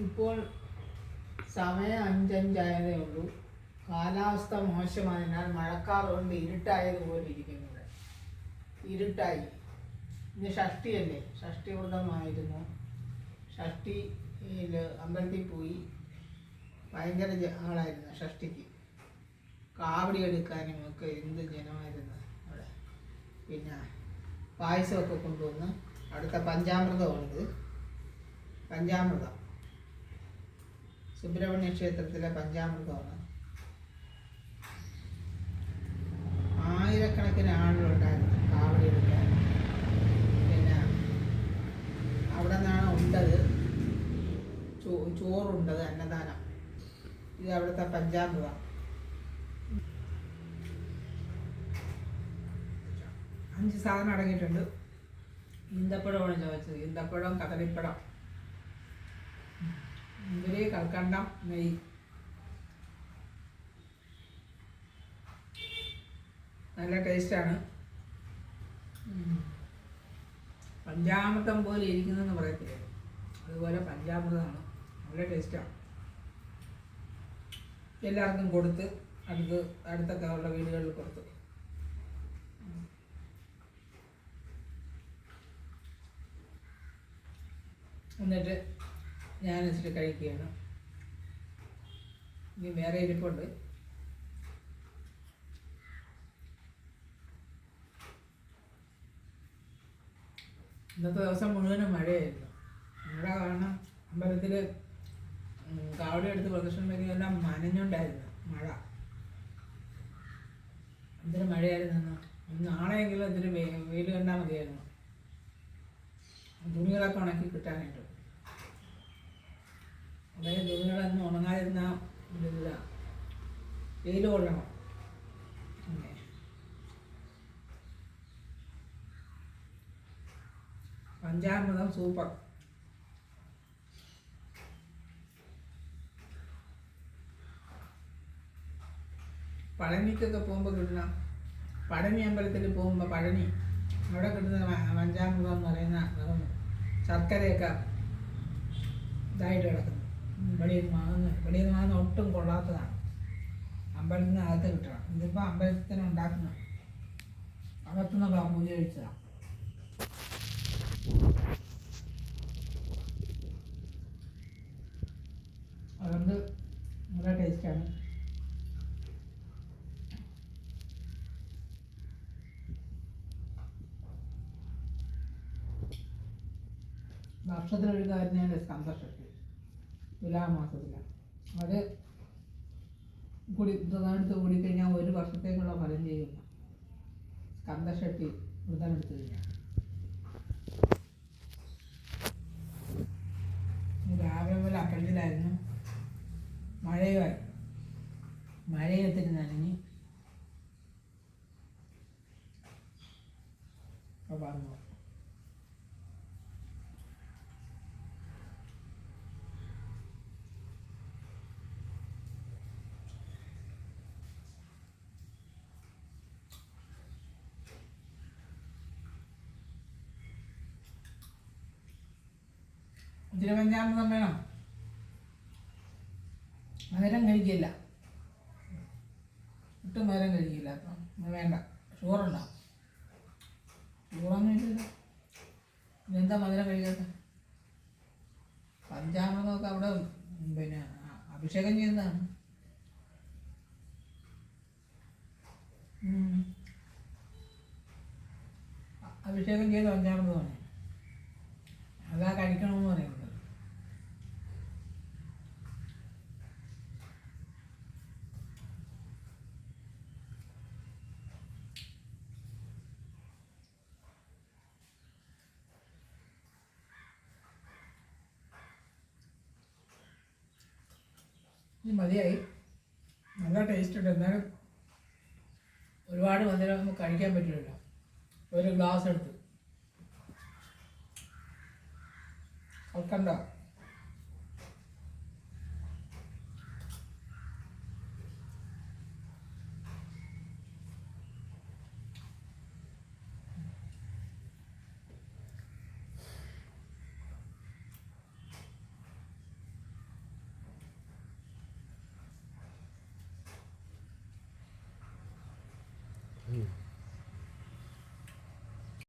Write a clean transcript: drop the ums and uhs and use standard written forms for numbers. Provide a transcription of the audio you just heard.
ഇപ്പോൾ സമയം 5:05 ഉള്ളൂ. കാലാവസ്ഥ മോശമായതിനാൽ മഴക്കാർ കൊണ്ട് ഇരുട്ടായതുപോലെ ഇരിക്കുന്നു. ഇവിടെ ഇരുട്ടായി. ഇന്ന് ഷഷ്ടിയല്ലേ, ഷഷ്ടി വ്രതമായിരുന്നു. ഷഷ്ടിയിൽ അമ്പലത്തിൽ പോയി. ഭയങ്കര ആളായിരുന്നു ഷഷ്ടിക്ക്. കാവടി എടുക്കാനും ഒക്കെ എന്ത് ജനമായിരുന്നു അവിടെ. പിന്നെ പായസമൊക്കെ കൊണ്ടുവന്ന് അടുത്ത പഞ്ചാമൃതമുണ്ട്. പഞ്ചാമൃതം സുബ്രഹ്മണ്യ ക്ഷേത്രത്തിലെ പഞ്ചാമൃതമാണ്. ആയിരക്കണക്കിന് ആളുകളുണ്ടായിരുന്നു കാവടി എടുക്കാൻ. പിന്നെ അവിടെ നിന്നാണ് ഉണ്ടത്, ചോറുണ്ടത്, അന്നദാനം. ഇത് അവിടുത്തെ പഞ്ചാമൃതം. 5 സാധനം അടങ്ങിയിട്ടുണ്ട്. ഈന്തപ്പഴമാണ് ചോദിച്ചത്. ഈന്തപ്പഴം, കദളിപ്പഴം, മുന്തിരി, കൽക്കണ്ടം, നെയ്യ്. നല്ല ടേസ്റ്റാണ്. പഞ്ചാമൃതം പോലെ ഇരിക്കുന്നതെന്ന് പറയത്തില്ലേ, അതുപോലെ പഞ്ചാമൃതമാണ്. നല്ല ടേസ്റ്റാണ്. എല്ലാവർക്കും കൊടുത്ത് അടുത്തൊക്കെ ഉള്ള വീടുകളിൽ കൊടുത്തു. എന്നിട്ട് ഞാൻ ഇച്ചിരി കഴിക്കുകയാണ്. ഇനി വേറെ ഇരിപ്പുണ്ട്. ഇന്നത്തെ ദിവസം മുഴുവനും മഴയായിരുന്നു. മഴ കാരണം അമ്പലത്തിൽ കാവടി എടുത്ത് പ്രദക്ഷിണം വയ്ക്കുന്നതെല്ലാം നനഞ്ഞുണ്ടായിരുന്നു മഴ. എന്തൊരു മഴയായിരുന്നു. നാളെയെങ്കിലും എന്തൊരു വെയിൽ കണ്ടാൽ മതിയായിരുന്നു, തുണികളൊക്കെ ഉണക്കി കിട്ടാനായിട്ട്. അതായത് തുണികളൊന്നും ഉണങ്ങാതിരുന്ന ഇതില്ല, വെയിൽ കൊള്ളണം. പഞ്ചാമൃതം സൂപ്പർ. പഴനിക്കൊക്കെ പോകുമ്പോൾ കിട്ടുന്ന, പഴനി അമ്പലത്തിൽ പോകുമ്പോൾ പഴനി അവിടെ കിട്ടുന്ന പഞ്ചാമൃതം എന്ന് പറയുന്ന ശർക്കരയൊക്കെ ഇതായിട്ട് കിടക്കുന്നു. വെളിയിൽ നിന്ന് വാങ്ങുന്ന ഒട്ടും കൊള്ളാത്തതാണ്. അമ്പലത്തിന് അകത്ത് കിട്ടണം. ഇതിപ്പോൾ അമ്പലത്തിന് ഉണ്ടാക്കുന്നത് അകത്തുനിന്നുള്ള പൂജ കഴിച്ചതാണ്. അതുകൊണ്ട് നല്ല ടേസ്റ്റാണ്. വർഷത്തിലൊരു കാര്യമാണ് സ്കന്ദഷഷ്ടി, തുലാമാസത്തിലാണ്. അത് വ്രതമെടുത്ത് കൂടിക്കഴിഞ്ഞാൽ 1 വർഷത്തേക്കുള്ള ഫലം ചെയ്യുന്നു. സ്കന്ദഷഷ്ടി വ്രതമെടുത്ത് കഴിഞ്ഞാൽ. രാവിലെ പോലെ അമ്പലത്തിലായിരുന്നു, മഴയുമായി. മഴയത്തിന് നനഞ്ഞ് പറഞ്ഞു. ഇച്ചിരി പഞ്ചാമൃതം വേണം. മധുരം കഴിക്കില്ല, ഒട്ടും മധുരം കഴിക്കില്ല. അപ്പം വേണ്ട. ഷുഗറുണ്ടാവും. ഷുഗറൊന്നും ഇല്ലല്ലോ, ഇതെന്താ മധുരം കഴിക്കാത്ത? പഞ്ചാമൃതമൊക്കെ അവിടെ പിന്നെ അഭിഷേകം ചെയ്യുന്നതാണ്. അഭിഷേകം ചെയ്ത പഞ്ചാമൃതമാണ്. അതാ കഴിക്കണമെന്ന് പറയുന്നത്. ഇത് മതിയായി. നല്ല ടേസ്റ്റ് ഉണ്ട്. എന്നാലും ഒരുപാട് മധുരം നമുക്ക് കഴിക്കാൻ പറ്റില്ലല്ലോ. ഒരു ഗ്ലാസ് എടുത്ത് കൽക്കണ്ട, ഉം.